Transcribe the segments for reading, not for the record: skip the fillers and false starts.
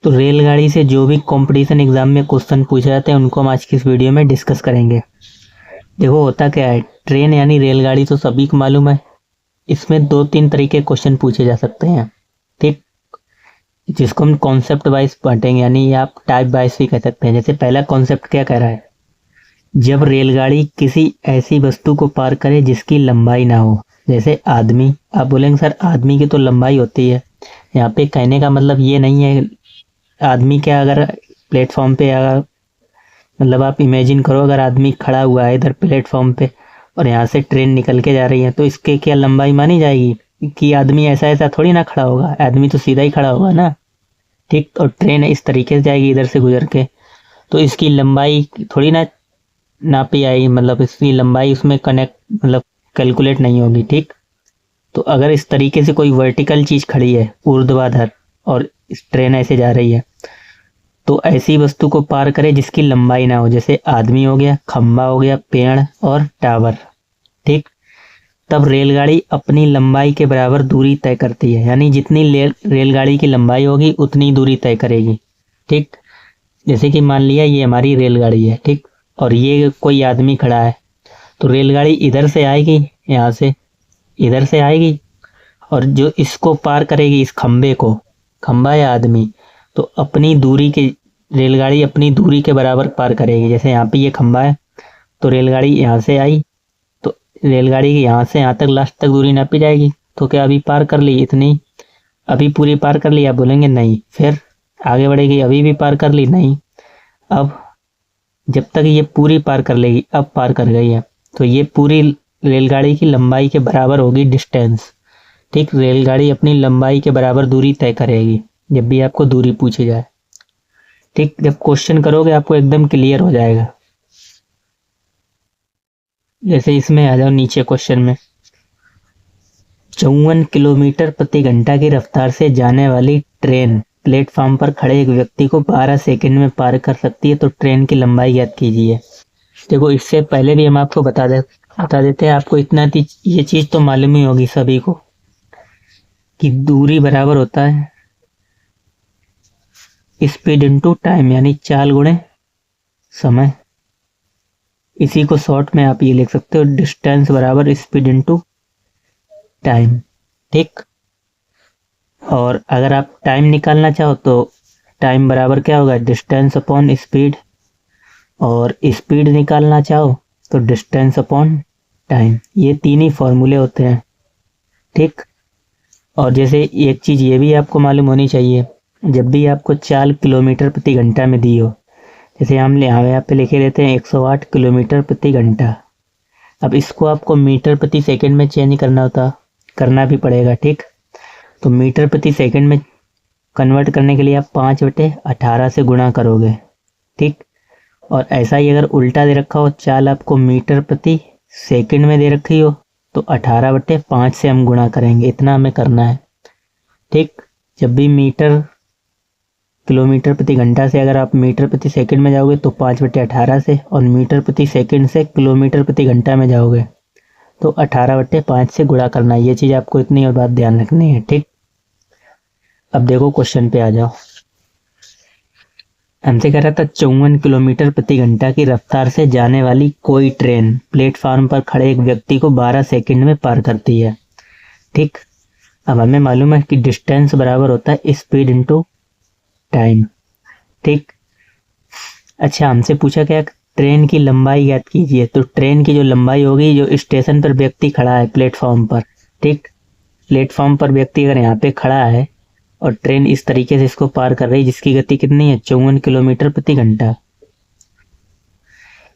तो रेलगाड़ी से जो भी कंपटीशन एग्जाम में क्वेश्चन पूछे जाते हैं उनको हम आज की इस वीडियो में डिस्कस करेंगे। देखो होता क्या है, ट्रेन यानी रेलगाड़ी तो सभी को मालूम है। इसमें 2-3 तरीके क्वेश्चन पूछे जा सकते हैं, ठीक, जिसको हम कॉन्सेप्ट वाइज बांटेंगे, यानी आप टाइप वाइज भी कह सकते हैं। जैसे पहला कॉन्सेप्ट क्या कह रहा है, जब रेलगाड़ी किसी ऐसी वस्तु को पार करे जिसकी लंबाई ना हो, जैसे आदमी। आप बोलेंगे सर आदमी की तो लंबाई होती है। यहाँ पे कहने का मतलब ये नहीं है आदमी क्या, अगर प्लेटफॉर्म पे, अगर मतलब आप इमेजिन करो अगर आदमी खड़ा हुआ है इधर प्लेटफॉर्म पे और यहाँ से ट्रेन निकल के जा रही है, तो इसके क्या लंबाई मानी जाएगी कि आदमी ऐसा ऐसा थोड़ी ना खड़ा होगा, आदमी तो सीधा ही खड़ा होगा ना, ठीक। और ट्रेन इस तरीके से जाएगी इधर से गुजर के, तो इसकी लंबाई थोड़ी ना नापी आएगी, मतलब इसकी लंबाई उसमें कनेक्ट मतलब कैलकुलेट नहीं होगी, ठीक। तो अगर इस तरीके से कोई वर्टिकल चीज खड़ी है ऊर्ध्वाधर और इस ट्रेन ऐसे जा रही है, तो ऐसी वस्तु को पार करे जिसकी लंबाई ना हो, जैसे आदमी हो गया, खंबा हो गया, पेड़ और टावर, ठीक। तब रेलगाड़ी अपनी लंबाई के बराबर दूरी तय करती है, यानी जितनी रेलगाड़ी की लंबाई होगी उतनी दूरी तय करेगी, ठीक। जैसे कि मान लिया ये हमारी रेलगाड़ी है, ठीक, और ये कोई आदमी खड़ा है, तो रेलगाड़ी इधर से आएगी, यहाँ से इधर से आएगी, और जो इसको पार करेगी, इस खंबे को, खंबा या आदमी, तो अपनी दूरी के, रेलगाड़ी अपनी दूरी के बराबर पार करेगी। जैसे यहाँ पे ये खंबा है, तो रेलगाड़ी यहाँ से आई, तो रेलगाड़ी की यहाँ से यहाँ तक लास्ट तक दूरी नापी जाएगी, तो क्या अभी पार कर ली इतनी, अभी पूरी पार कर ली, आप बोलेंगे नहीं। फिर आगे बढ़ेगी, अभी भी पार कर ली, नहीं। अब जब तक ये पूरी पार कर लेगी, अब पार कर गई है, तो ये पूरी रेलगाड़ी की लंबाई के बराबर होगी डिस्टेंस, ठीक। रेलगाड़ी अपनी लंबाई के बराबर दूरी तय करेगी जब भी आपको दूरी पूछी जाए, ठीक। जब क्वेश्चन करोगे आपको एकदम क्लियर हो जाएगा। जैसे इसमें आ जाओ नीचे क्वेश्चन में, 54 किलोमीटर प्रति घंटा की रफ्तार से जाने वाली ट्रेन प्लेटफॉर्म पर खड़े एक व्यक्ति को 12 सेकंड में पार कर सकती है, तो ट्रेन की लंबाई ज्ञात कीजिए। देखो इससे पहले भी हम आपको बता देते हैं, आपको इतना ये चीज तो मालूम ही होगी सभी को कि दूरी बराबर होता है स्पीड इनटू टाइम, यानी चाल गुणे समय। इसी को शॉर्ट में आप ये लिख सकते हो, डिस्टेंस बराबर स्पीड इनटू टाइम, ठीक। और अगर आप टाइम निकालना चाहो तो टाइम बराबर क्या होगा, डिस्टेंस अपॉन स्पीड, और स्पीड निकालना चाहो तो डिस्टेंस अपॉन टाइम। ये तीन ही फॉर्मूले होते हैं, ठीक। और जैसे एक चीज ये भी आपको मालूम होनी चाहिए, जब भी आपको चाल किलोमीटर प्रति घंटा में दी हो, जैसे हम यहाँ पे लिखे रहते हैं 108 किलोमीटर प्रति घंटा, अब इसको आपको मीटर प्रति सेकंड में चेंज करना भी पड़ेगा, ठीक। तो मीटर प्रति सेकंड में कन्वर्ट करने के लिए आप 5/18 से गुणा करोगे, ठीक। और ऐसा ही अगर उल्टा दे रखा हो, चाल आपको मीटर प्रति सेकंड में दे रखी हो, तो 18/5 से हम गुणा करेंगे, इतना हमें करना है, ठीक। जब भी किलोमीटर प्रति घंटा से अगर आप मीटर प्रति सेकंड में जाओगे तो 5/18 से, और मीटर प्रति सेकंड से किलोमीटर प्रति घंटा में जाओगे तो 18/5 से गुणा करना है। ये चीज आपको इतनी और बात ध्यान रखनी है, ठीक। अब देखो क्वेश्चन पे आ जाओ। हमसे कह रहा था 54 किलोमीटर प्रति घंटा की रफ्तार से जाने वाली कोई ट्रेन प्लेटफॉर्म पर खड़े एक व्यक्ति को 12 सेकंड में पार करती है, ठीक। अब हमें मालूम है कि डिस्टेंस बराबर होता है स्पीड इनटू टाइम, ठीक। अच्छा हमसे पूछा क्या, ट्रेन की लंबाई ज्ञात कीजिए, तो ट्रेन की जो लंबाई होगी, जो स्टेशन पर व्यक्ति खड़ा है प्लेटफॉर्म पर, ठीक, प्लेटफॉर्म पर व्यक्ति अगर यहाँ पे खड़ा है और ट्रेन इस तरीके से इसको पार कर रही है, जिसकी गति कितनी है, 54 किलोमीटर प्रति घंटा,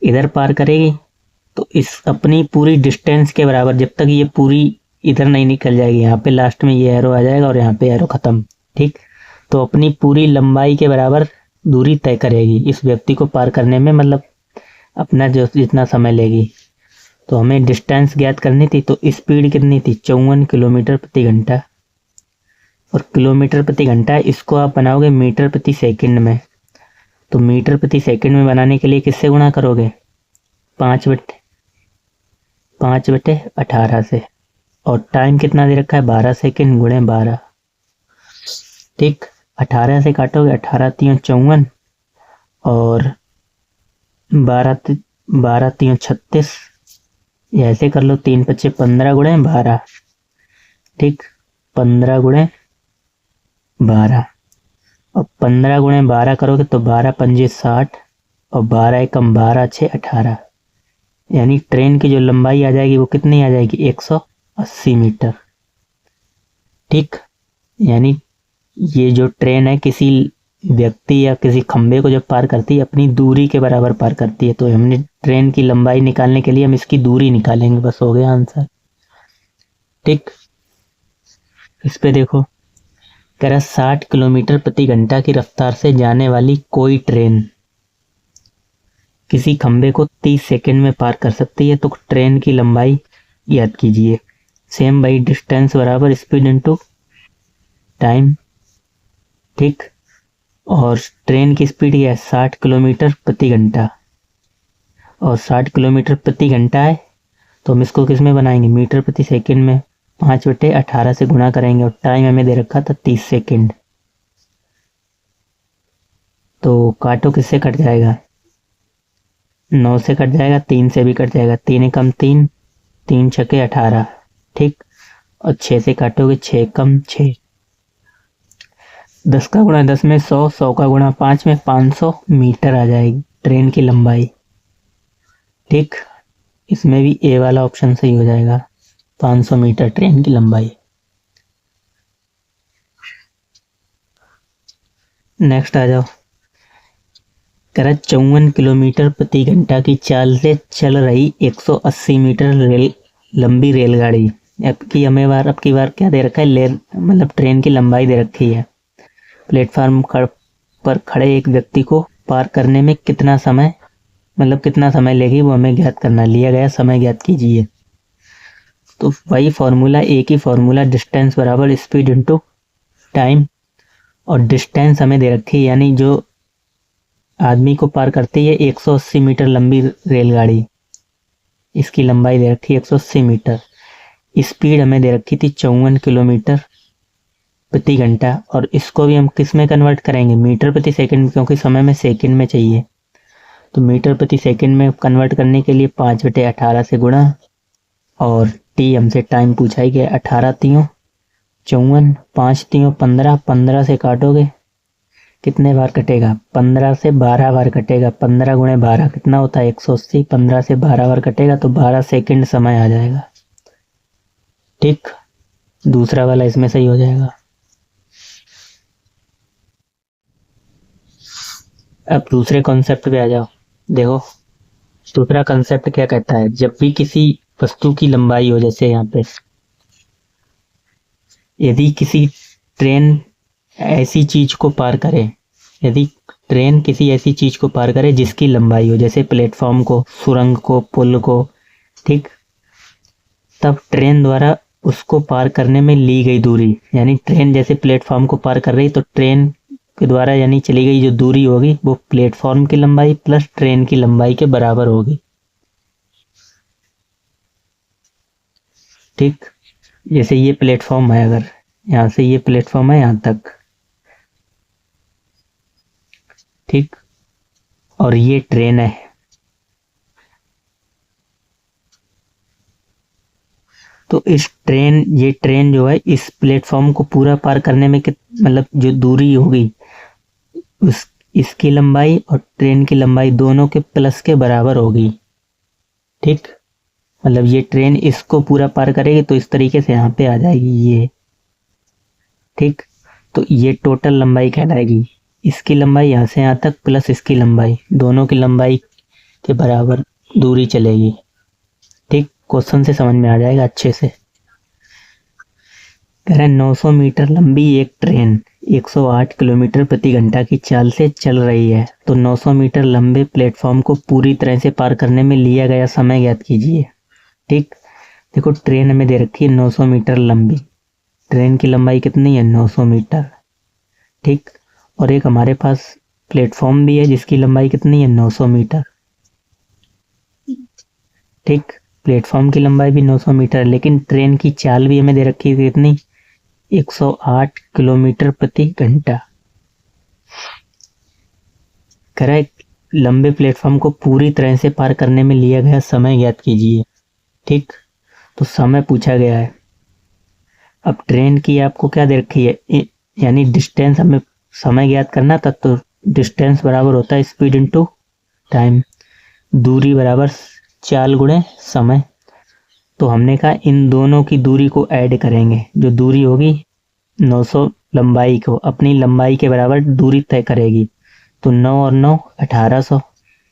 इधर पार करेगी, तो इस अपनी पूरी डिस्टेंस के बराबर, जब तक ये पूरी इधर नहीं निकल जाएगी, यहाँ पे लास्ट में ये एरो आ जाएगा और यहाँ पे एरो खत्म, ठीक। तो अपनी पूरी लंबाई के बराबर दूरी तय करेगी इस व्यक्ति को पार करने में, मतलब अपना जो जितना समय लेगी। तो हमें डिस्टेंस ज्ञात करनी थी, तो स्पीड कितनी थी, 54 किलोमीटर प्रति घंटा, और किलोमीटर प्रति घंटा इसको आप बनाओगे मीटर प्रति सेकंड में, तो मीटर प्रति सेकंड में बनाने के लिए किससे गुणा करोगे, 5/18 से, और टाइम कितना दे रखा है, 12 सेकंड गुणे 12, ठीक। 18 से काटोगे, 18 3 54 और 12 3 36, ऐसे कर लो, 3 5 15 गुणे 12, ठीक, 15 गुणे 12, और 15 गुणे 12 करोगे तो 12 पंजे 60 और 12 एकम 12 6 18, यानी ट्रेन की जो लंबाई आ जाएगी वो कितनी आ जाएगी, 180 मीटर, ठीक। यानी ये जो ट्रेन है किसी व्यक्ति या किसी खंबे को जब पार करती है अपनी दूरी के बराबर पार करती है, तो हमने ट्रेन की लंबाई निकालने के लिए हम इसकी दूरी निकालेंगे, बस हो गया आंसर, ठीक। इस पे देखो, कह रहा 60 किलोमीटर प्रति घंटा की रफ्तार से जाने वाली कोई ट्रेन किसी खंबे को 30 सेकंड में पार कर सकती है, तो ट्रेन की लंबाई याद कीजिए। सेम भाई, डिस्टेंस बराबर स्पीड इनटू टाइम, ठीक। और ट्रेन की स्पीड है 60 किलोमीटर प्रति घंटा, और 60 किलोमीटर प्रति घंटा है तो हम इसको किस में बनाएंगे, मीटर प्रति सेकंड में, 5/18 से गुणा करेंगे, और टाइम हमें दे रखा था 30 सेकंड। तो काटो, किससे कट जाएगा, 9 से कट जाएगा, 3 से भी कट जाएगा, 3 एकम 3, 3 छके 18, ठीक। और 6 से काटोगे, 6 कम 6, 10 का गुणा 10 में 100, 100 का गुणा 5 में 500 मीटर आ जाएगी ट्रेन की लंबाई, ठीक। इसमें भी ए वाला ऑप्शन सही हो जाएगा, 500 मीटर ट्रेन की लंबाई। नेक्स्ट आ जाओ, कह रहा 54 किलोमीटर प्रति घंटा की चाल से चल रही 180 मीटर लंबी रेलगाड़ी, अब की बार क्या दे रखा है, मतलब ट्रेन की लंबाई दे रखी है। प्लेटफार्म पर खड़े एक व्यक्ति को पार करने में कितना समय लेगी वो हमें ज्ञात करना, लिया गया समय ज्ञात कीजिए। तो वही फॉर्मूला, एक ही फॉर्मूला, डिस्टेंस बराबर स्पीड इनटू टाइम, और डिस्टेंस हमें दे रखी है, यानी जो आदमी को पार करती है 180 मीटर लंबी रेलगाड़ी, इसकी लंबाई दे रखी है 180 मीटर, स्पीड हमें दे रखी थी 54 किलोमीटर प्रति घंटा, और इसको भी हम किस में कन्वर्ट करेंगे, मीटर प्रति सेकंड, क्योंकि समय में सेकंड में चाहिए, तो मीटर प्रति सेकंड में कन्वर्ट करने के लिए 5/18 से गुणा, और टी हमसे टाइम पूछा ही गया, 18 3 54, 5 3 15, 15 से काटोगे कितने बार कटेगा, 15 से 12 बार कटेगा, 15 गुणे 12 कितना होता है 180, 15 से 12 बार कटेगा तो 12 सेकंड समय आ जाएगा, ठीक। दूसरा वाला इसमें सही हो जाएगा। अब दूसरे कॉन्सेप्ट पे आ जाओ, देखो दूसरा कॉन्सेप्ट क्या कहता है, जब भी किसी वस्तु की लंबाई हो, जैसे यहाँ पे यदि किसी ट्रेन ऐसी चीज को पार करे, यदि ट्रेन किसी ऐसी चीज को पार करे जिसकी लंबाई हो, जैसे प्लेटफॉर्म को, सुरंग को, पुल को, ठीक, तब ट्रेन द्वारा उसको पार करने में ली गई दूरी, यानी ट्रेन जैसे प्लेटफॉर्म को पार कर रही तो ट्रेन के द्वारा यानी चली गई जो दूरी होगी वो प्लेटफॉर्म की लंबाई प्लस ट्रेन की लंबाई के बराबर होगी, ठीक। जैसे ये प्लेटफॉर्म है, अगर यहाँ से ये प्लेटफॉर्म है यहाँ तक, ठीक, और ये ट्रेन है, तो ये ट्रेन जो है इस प्लेटफॉर्म को पूरा पार करने में मतलब जो दूरी होगी इसकी लंबाई और ट्रेन की लंबाई दोनों के प्लस के बराबर होगी, ठीक। मतलब ये ट्रेन इसको पूरा पार करेगी तो इस तरीके से यहाँ पे आ जाएगी ये, ठीक। तो ये टोटल लंबाई कहलाएगी, इसकी लंबाई यहाँ से यहाँ तक प्लस इसकी लंबाई, दोनों की लंबाई के बराबर दूरी चलेगी, ठीक। क्वेश्चन से समझ में आ जाएगा अच्छे से। कह रहे 900 मीटर लंबी एक ट्रेन 108 किलोमीटर प्रति घंटा की चाल से चल रही है, तो 900 मीटर लंबे प्लेटफॉर्म को पूरी तरह से पार करने में लिया गया समय ज्ञात कीजिए, ठीक। देखो ट्रेन हमें दे रखी है 900 मीटर लंबी, ट्रेन की लंबाई कितनी है 900 मीटर, ठीक। और एक हमारे पास प्लेटफॉर्म भी है जिसकी लंबाई कितनी है 900 मीटर, ठीक। प्लेटफॉर्म की लंबाई भी 900 मीटर, लेकिन ट्रेन की चाल भी हमें दे रखी है कितनी, 108 किलोमीटर प्रति घंटा, कह रहा है लंबे प्लेटफॉर्म को पूरी तरह से पार करने में लिया गया समय ज्ञात कीजिए। ठीक, तो समय पूछा गया है। अब ट्रेन की आपको क्या दे रखी है, यानी डिस्टेंस हमें समय ज्ञात करना था, तो डिस्टेंस बराबर होता है स्पीड इनटू टाइम, दूरी बराबर चाल गुणे समय। तो हमने कहा इन दोनों की दूरी को ऐड करेंगे, जो दूरी होगी 900 लंबाई को अपनी लंबाई के बराबर दूरी तय करेगी। तो 9 और 9 1800,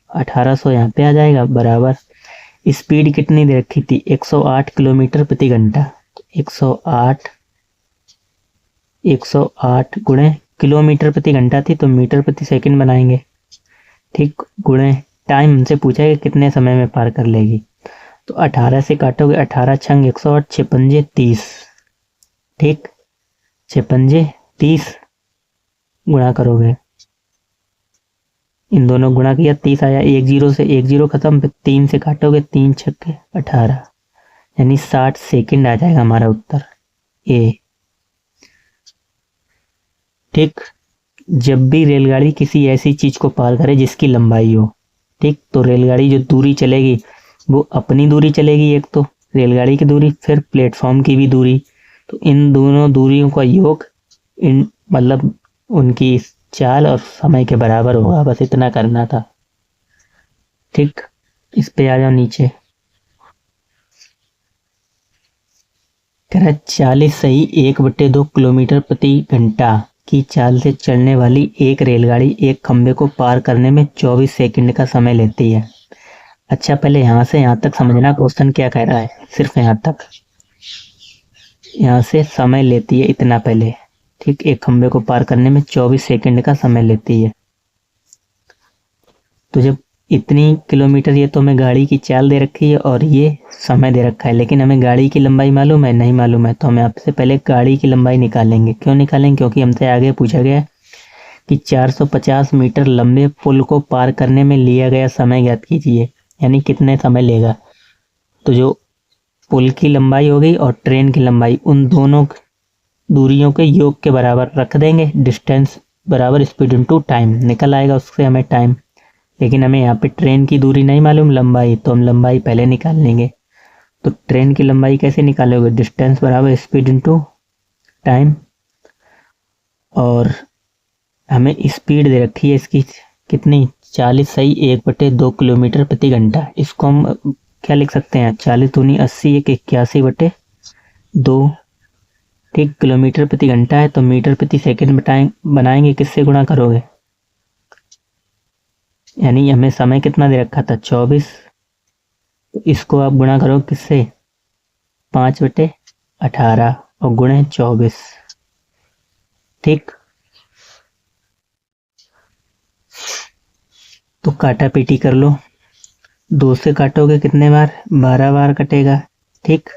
1800 यहाँ पे आ जाएगा बराबर। स्पीड कितनी दे रखी थी, 108 किलोमीटर प्रति घंटा। 108 गुणे किलोमीटर प्रति घंटा थी, तो मीटर प्रति सेकंड बनाएंगे। ठीक, गुणे टाइम हमसे पूछा है कि कितने समय में पार कर लेगी। तो 18 से काटोगे, 18 छंग 108, 6 पंजे 30। ठीक, 6 पंजे 30 गुणा करोगे, इन दोनों गुणा किया 30 आया, 1 0 से 1 0 खत्म, फिर 3 से काटोगे, 3 छक्के 18, यानी 60 सेकंड आ जाएगा हमारा उत्तर ए। ठीक, जब भी रेलगाड़ी किसी ऐसी चीज को पार करे जिसकी लंबाई हो, ठीक, तो रेलगाड़ी जो दूरी चलेगी वो अपनी दूरी चलेगी, एक तो रेलगाड़ी की दूरी, फिर प्लेटफॉर्म की भी दूरी। तो इन दोनों दूरियों का योग इन मतलब उनकी चाल और समय के बराबर होगा, बस इतना करना था। ठीक, इस पे आ जाओ नीचे। कह रहा 40 सही 1/2 किलोमीटर प्रति घंटा की चाल से चलने वाली एक रेलगाड़ी एक खंबे को पार करने में 24 सेकंड का समय लेती है। अच्छा, पहले यहाँ से यहाँ तक समझना क्वेश्चन क्या कह रहा है, सिर्फ यहाँ तक, यहाँ से समय लेती है इतना पहले। ठीक, एक खंबे को पार करने में 24 सेकंड का समय लेती है। तो जब इतनी किलोमीटर, ये तो हमें गाड़ी की चाल दे रखी है और ये समय दे रखा है, लेकिन हमें गाड़ी की लंबाई मालूम है नहीं मालूम है, तो हमें आपसे पहले गाड़ी की लंबाई निकालेंगे। क्यों निकालेंगे, क्योंकि हमसे आगे पूछा गया कि 450 मीटर लंबे पुल को पार करने में लिया गया समय ज्ञात कीजिए, यानी कितने समय लेगा। तो जो पुल की लंबाई हो गई और ट्रेन की लंबाई, उन दोनों दूरियों के योग के बराबर रख देंगे, डिस्टेंस बराबर स्पीड इनटू टाइम निकल आएगा, उससे हमें टाइम। लेकिन हमें यहाँ पे ट्रेन की दूरी नहीं मालूम, लंबाई, तो हम लंबाई पहले निकाल लेंगे। तो ट्रेन की लंबाई कैसे निकालोगे, डिस्टेंस बराबर स्पीड इनटू टाइम, और हमें स्पीड दे रखी है इसकी कितनी, 40 सही 1/2 किलोमीटर प्रति घंटा। इसको हम क्या लिख सकते हैं, 40 दूनी 80, 1 81/2। ठीक, किलोमीटर प्रति घंटा है, तो मीटर प्रति सेकंड बनाएंगे, किससे गुणा करोगे, यानी हमें समय कितना दे रखा था 24, तो इसको आप गुणा करो किससे, 5/18 और गुणे 24। ठीक, तो काटा पीटी कर लो, 2 से काटोगे कितने बार, 12 बार कटेगा। ठीक,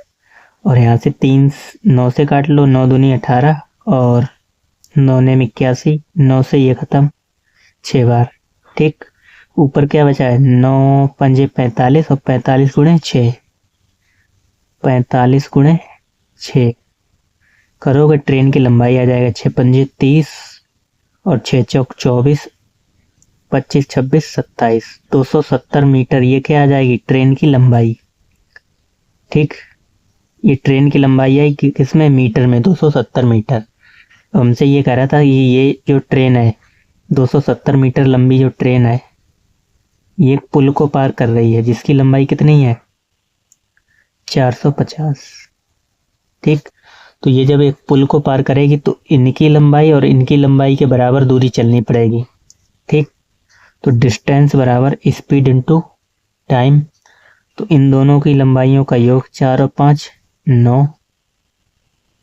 और यहाँ से 3 9 से काट लो, 9 दूनी 18 और 9 ने 81, 9 से ये खत्म, 6 बार। ठीक, ऊपर क्या बचा है, 9 पंजे 45 और 45 गुणे 6, 45 गुणे 6 करोगे, ट्रेन की लंबाई आ जाएगा 6 पंजे 30 और 6 चौक 24, 25 26 27, 270 मीटर, ये क्या आ जाएगी, ट्रेन की लंबाई। ठीक, ये ट्रेन की लंबाई आई किसमें, मीटर में, 270 मीटर। हमसे ये कह रहा था ये जो ट्रेन है 270 मीटर लंबी जो ट्रेन है, ये पुल को पार कर रही है, जिसकी लंबाई कितनी है, 450। ठीक, तो ये जब एक पुल को पार करेगी तो इनकी लंबाई और इनकी लंबाई के बराबर दूरी चलनी पड़ेगी। ठीक, तो डिस्टेंस बराबर स्पीड इनटू टाइम, तो इन दोनों की लंबाइयों का योग 4 और 5 9,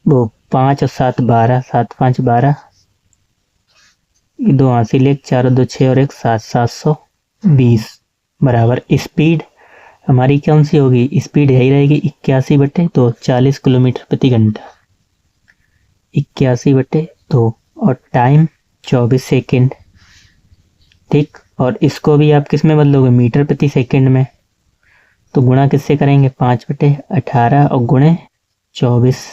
वो 5 और 7 12, 7 5 12, 2 हासिल 1, 4 और 2 6 और 1 7, 720 बराबर स्पीड हमारी कौन सी होगी, स्पीड यही रहेगी 81/2, 40 किलोमीटर प्रति घंटा, 81/2 और टाइम 24 सेकेंड। ठीक, और इसको भी आप किस में बदलोगे, मीटर प्रति सेकेंड में, तो गुणा किससे करेंगे, 5/18 और गुणे 24।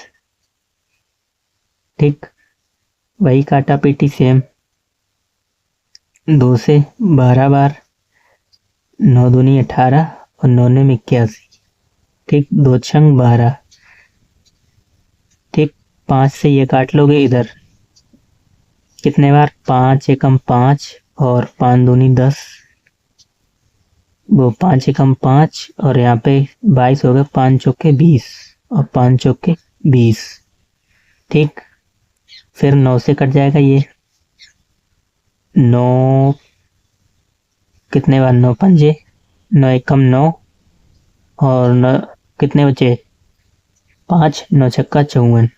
ठीक, वही काटा पीटी सेम, 2 से 12 बार, 9 दूनी 18 और 9 ने 81। ठीक, 2 छंग 12। ठीक, 5 से ये काट लोगे इधर, कितने बार, 5 एकम 5 और 5 दूनी 10, वो 5 एकम 5 और यहाँ पे 22 हो गए, 5 चौके 20 और 5 चौके 20। ठीक, फिर 9 से कट जाएगा ये, 9 कितने बार, 9 पंजे, 9 एकम 9 और 9 कितने बचे, 5, 9 छक्का 54।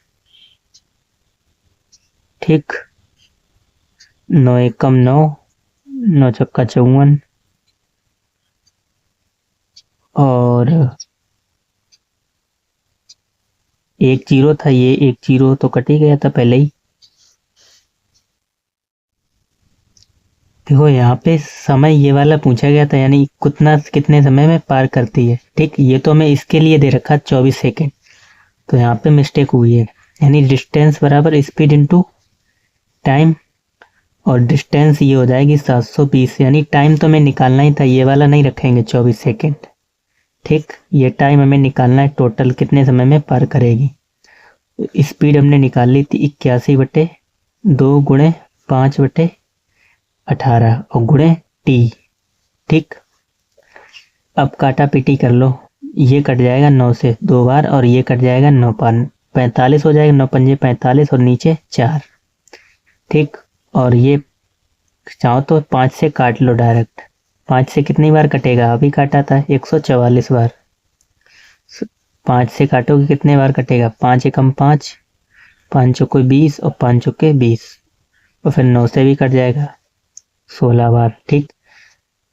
ठीक, 9 एकम 9, 9 छक्का 54 और 1 जीरो था, ये 1 जीरो तो कट ही गया था पहले ही। देखो यहाँ पे समय ये वाला पूछा गया था, यानी कितने समय में पार करती है। ठीक, ये तो हमें इसके लिए दे रखा 24 सेकेंड, तो यहाँ पे मिस्टेक हुई है, यानी डिस्टेंस बराबर स्पीड इनटू टाइम, और डिस्टेंस ये हो जाएगी 720, यानी टाइम तो हमें निकालना ही था, ये वाला नहीं रखेंगे 24 सेकेंड। ठीक, ये टाइम हमें निकालना है टोटल कितने समय में पार करेगी। स्पीड हमने निकाल ली थी 81/2 गुणे 5/18 और गुणे टी। ठीक, अब काटा पीटी कर लो, ये कट जाएगा 9 से 2 बार और ये कट जाएगा 9 45 हो जाएगा, 9 पंजे 45 और नीचे 4। ठीक, और ये चाहो तो 5 से काट लो डायरेक्ट, 5 से कितनी बार कटेगा, अभी काटा था 144 बार, 5 से काटोगे कितने बार कटेगा, 5 एकम 5, 5 चौके 20 और 5 चौके 20 और फिर 9 से भी कट जाएगा 16 बार। ठीक,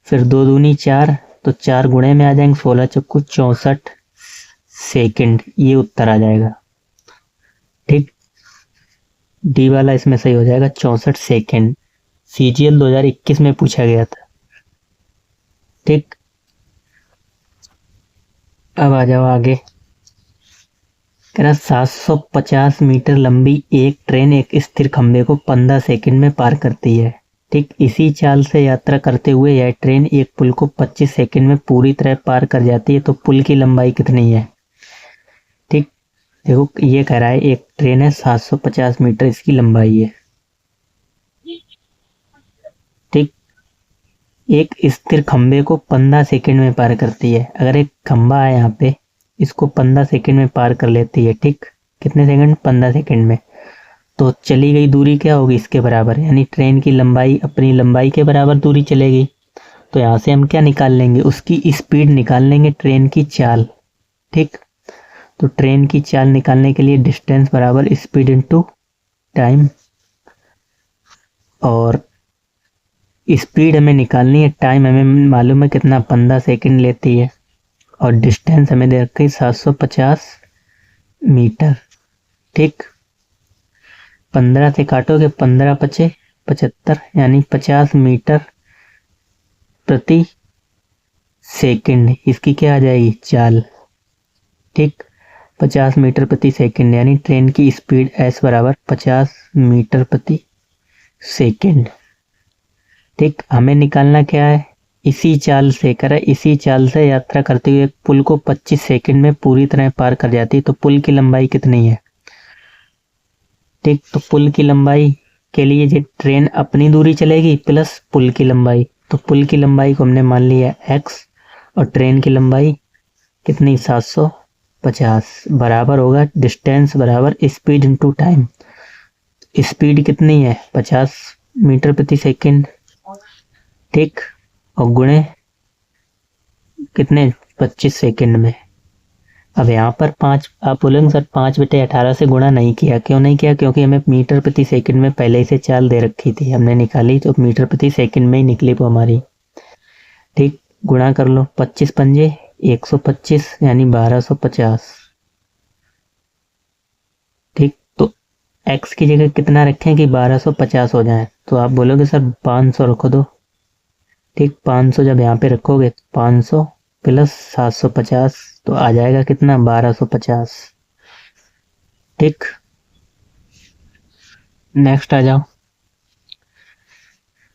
फिर 2 दूनी 4, तो 4 गुणे में आ जाएंगे, 16 चौको 64 सेकेंड, ये उत्तर आ जाएगा। ठीक, डी वाला इसमें सही हो जाएगा, 64 सेकेंड। CGL 2021 में पूछा गया था। ठीक, अब आ जाओ आगे, कह रहा 750 मीटर लंबी एक ट्रेन एक स्थिर खंबे को 15 सेकंड में पार करती है। ठीक, इसी चाल से यात्रा करते हुए यह ट्रेन एक पुल को 25 सेकंड में पूरी तरह पार कर जाती है, तो पुल की लंबाई कितनी है। ठीक, देखो ये कह रहा है एक ट्रेन है, 750 मीटर इसकी लंबाई है। ठीक, एक स्थिर खंबे को 15 सेकंड में पार करती है। अगर एक खंबा है यहाँ पे, इसको 15 सेकंड में पार कर लेती है। ठीक, कितने सेकंड, 15 सेकंड में, तो चली गई दूरी क्या होगी, इसके बराबर, यानी ट्रेन की लंबाई अपनी लंबाई के बराबर दूरी चलेगी। तो यहाँ से हम क्या निकाल लेंगे, उसकी स्पीड निकाल लेंगे, ट्रेन की चाल। ठीक, तो ट्रेन की चाल निकालने के लिए डिस्टेंस बराबर स्पीड इनटू टाइम, और स्पीड हमें निकालनी है, टाइम हमें मालूम है कितना, 15 सेकंड लेती है, और डिस्टेंस हमें दे रखी 750 मीटर। ठीक, 15 से काटोगे 15 पचे 75, यानी 50 मीटर प्रति सेकंड, इसकी क्या आ जाएगी, चाल। ठीक, 50 मीटर प्रति सेकंड, यानी ट्रेन की स्पीड s बराबर 50 मीटर प्रति सेकंड। ठीक, हमें निकालना क्या है, इसी चाल से करा, इसी चाल से यात्रा करते हुए पुल को 25 सेकंड में पूरी तरह पार कर जाती है, तो पुल की लंबाई कितनी है। ठीक, तो पुल की लंबाई के लिए ये ट्रेन अपनी दूरी चलेगी प्लस पुल की लंबाई, तो पुल की लंबाई को हमने मान लिया x और ट्रेन की लंबाई कितनी, 750, बराबर होगा डिस्टेंस बराबर स्पीड इनटू टाइम। स्पीड कितनी है, 50 मीटर प्रति सेकंड। ठीक, और गुणे कितने, 25 सेकंड में। अब यहाँ पर 5, आप बोलेंगे सर 5/18 से गुणा नहीं किया, क्यों नहीं किया, क्योंकि हमें मीटर प्रति सेकंड में पहले ही से चाल दे रखी थी, हमने निकाली तो मीटर प्रति सेकंड में ही निकली वो हमारी। ठीक, गुणा कर लो, 25 पंजे 125, यानी 1250। ठीक, तो x की जगह कितना रखें कि 1250 हो जाए, तो आप बोलोगे सर 500 रखो दो। ठीक, 500 जब यहाँ पे रखोगे, 500 प्लस 750, तो आ जाएगा कितना, 1250। ठीक, नेक्स्ट आ जाओ,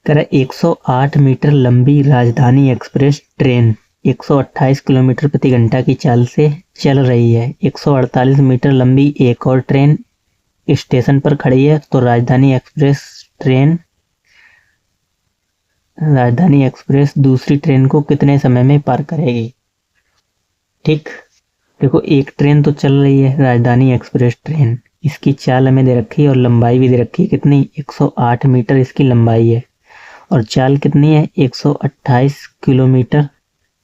कह रहा 108 मीटर लंबी राजधानी एक्सप्रेस ट्रेन 128 किलोमीटर प्रति घंटा की चाल से चल रही है। 148 मीटर लंबी एक और ट्रेन स्टेशन पर खड़ी है। तो राजधानी एक्सप्रेस दूसरी ट्रेन को कितने समय में पार करेगी। ठीक, देखो एक ट्रेन तो चल रही है राजधानी एक्सप्रेस ट्रेन, इसकी चाल हमें दे रखी है और लंबाई भी दे रखी है। कितनी? 108 मीटर इसकी लंबाई है और चाल कितनी है? 128 किलोमीटर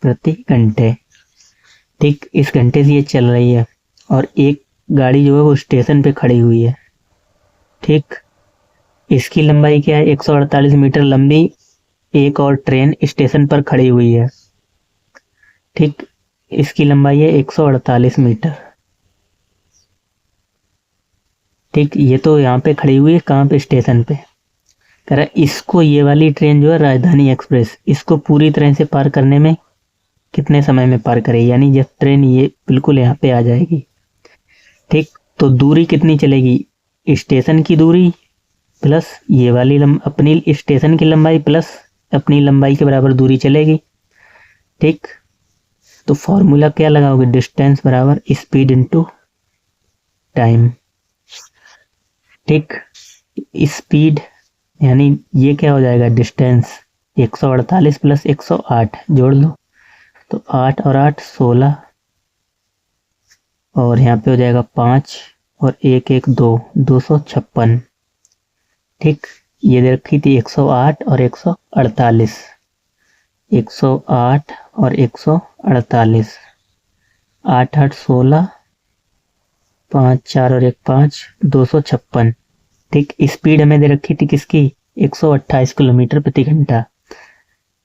प्रति घंटे। ठीक, इस घंटे से ये चल रही है और एक गाड़ी जो है वो स्टेशन पे खड़ी हुई है। ठीक, इसकी लंबाई क्या है? 148 मीटर लंबी एक और ट्रेन स्टेशन पर खड़ी हुई है। ठीक, इसकी लंबाई है 148 मीटर। ठीक, ये तो यहाँ पे खड़ी हुई है, कहाँ पे? स्टेशन पे। कह रहा इसको, ये वाली ट्रेन जो है राजधानी एक्सप्रेस, इसको पूरी तरह से पार करने में कितने समय में पार करेगी, यानी जब ट्रेन ये बिल्कुल यहाँ पे आ जाएगी। ठीक, तो दूरी कितनी चलेगी? स्टेशन की दूरी प्लस ये वाली अपनी स्टेशन की लंबाई प्लस अपनी लंबाई के बराबर दूरी चलेगी। ठीक, तो फॉर्मूला क्या लगाओगे? डिस्टेंस बराबर स्पीड इनटू टाइम। ठीक, स्पीड यानी ये क्या हो जाएगा? डिस्टेंस 148 प्लस 108 जोड़ लो, तो 8 और 8 16 और यहाँ पे हो जाएगा 5 और 1 1 2 256। ठीक, ये दे रखी थी 108 और 148, 108 और 148, 8 8 16, 5 4 और 1 5 256। ठीक, स्पीड हमें दे रखी थी किसकी? 128 किलोमीटर प्रति घंटा।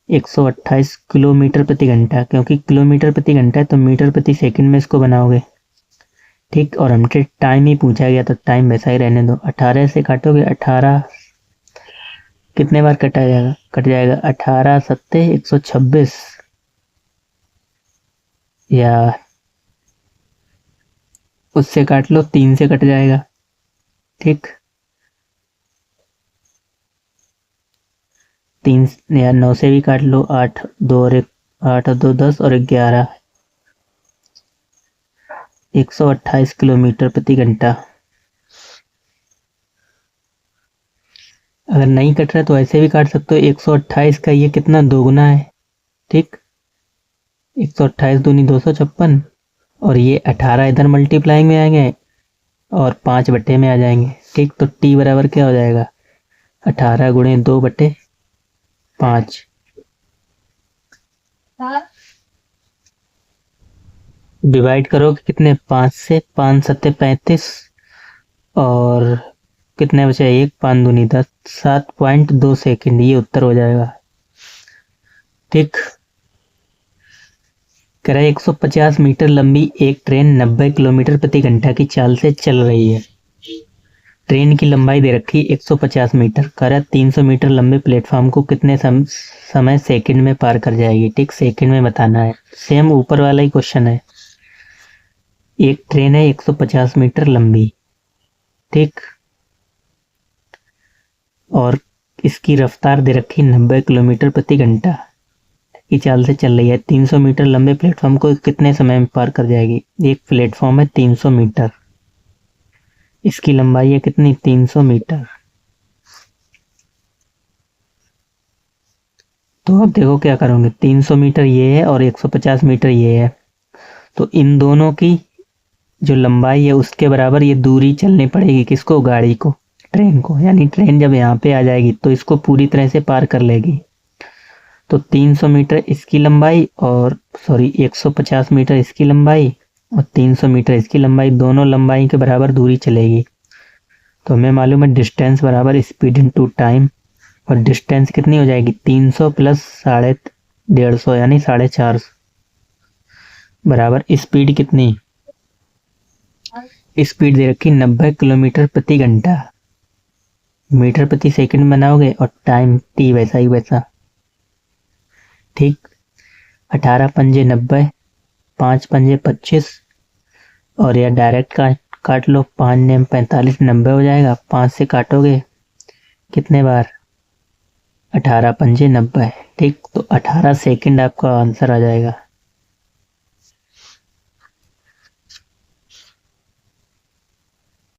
128 किलोमीटर प्रति घंटा, क्योंकि किलोमीटर प्रति घंटा है तो मीटर प्रति सेकंड में इसको बनाओगे। ठीक, और हमसे टाइम ही पूछा गया तो टाइम वैसा ही रहने दो। 18 से काटोगे 18 कितने बार कट जाएगा? 18 सत्ते 126 या उससे काट लो, 3 से कट जाएगा। ठीक, 3 या 9 से भी काट लो, 8 2 और 1 8 और 2 10 और 11 128 किलोमीटर प्रति घंटा। अगर नहीं कट रहा तो ऐसे भी काट सकते हो। 128 का ये कितना दोगुना है। ठीक, 128 दूनी 256 और ये 18 इधर मल्टीप्लाइंग में आएंगे और 5 बट्टे में आ जाएंगे। ठीक, तो टी बराबर क्या हो जाएगा? 18 गुणे 2 बट्टे 5। डिवाइड करो कि कितने? 5 से, 5 सत्ते 35 और कितने बचे? 1 5 दूनी 10, 7.2 सेकेंड, ये उत्तर हो जाएगा। ठीक, कह रहा है 150 मीटर लंबी एक ट्रेन 90 किलोमीटर प्रति घंटा की चाल से चल रही है। ट्रेन की लंबाई दे रखी 150 मीटर। कह रहा है 300 मीटर लंबे प्लेटफॉर्म को कितने समय सेकंड में पार कर जाएगी। ठीक, सेकंड में बताना है। सेम ऊपर वाला ही क्वेश्चन है। एक ट्रेन है 150 मीटर लंबी। ठीक, और इसकी रफ्तार दे रखी 90 किलोमीटर प्रति घंटा की चाल से चल रही है। 300 मीटर लंबे प्लेटफॉर्म को कितने समय में पार कर जाएगी। एक प्लेटफॉर्म है 300 मीटर, इसकी लंबाई है कितनी? 300 मीटर। तो अब देखो क्या करोगे, 300 मीटर ये है और 150 मीटर ये है, तो इन दोनों की जो लंबाई है उसके बराबर ये दूरी चलनी पड़ेगी। किसको? गाड़ी को, ट्रेन को। यानी ट्रेन जब यहाँ पे आ जाएगी तो इसको पूरी तरह से पार कर लेगी। तो 300 मीटर इसकी लंबाई और 150 मीटर इसकी लंबाई और 300 मीटर इसकी लंबाई, दोनों लंबाई के बराबर दूरी चलेगी। तो हमें मालूम है डिस्टेंस बराबर स्पीड इनटू टाइम, और डिस्टेंस कितनी हो जाएगी? 300 प्लस 150 यानी 450 बराबर स्पीड कितनी? स्पीड दे रखी 90 किलोमीटर प्रति घंटा। मीटर प्रति सेकंड बनाओगे और टाइम टी वैसा ही वैसा। ठीक, 18 पंजे 90, 5 पंजे 25 और या डायरेक्ट काट लो, 5 नेम 45 90 हो जाएगा। 5 से काटोगे कितने बार? 18 पंजे 90। ठीक, तो 18 सेकंड आपका आंसर आ जाएगा।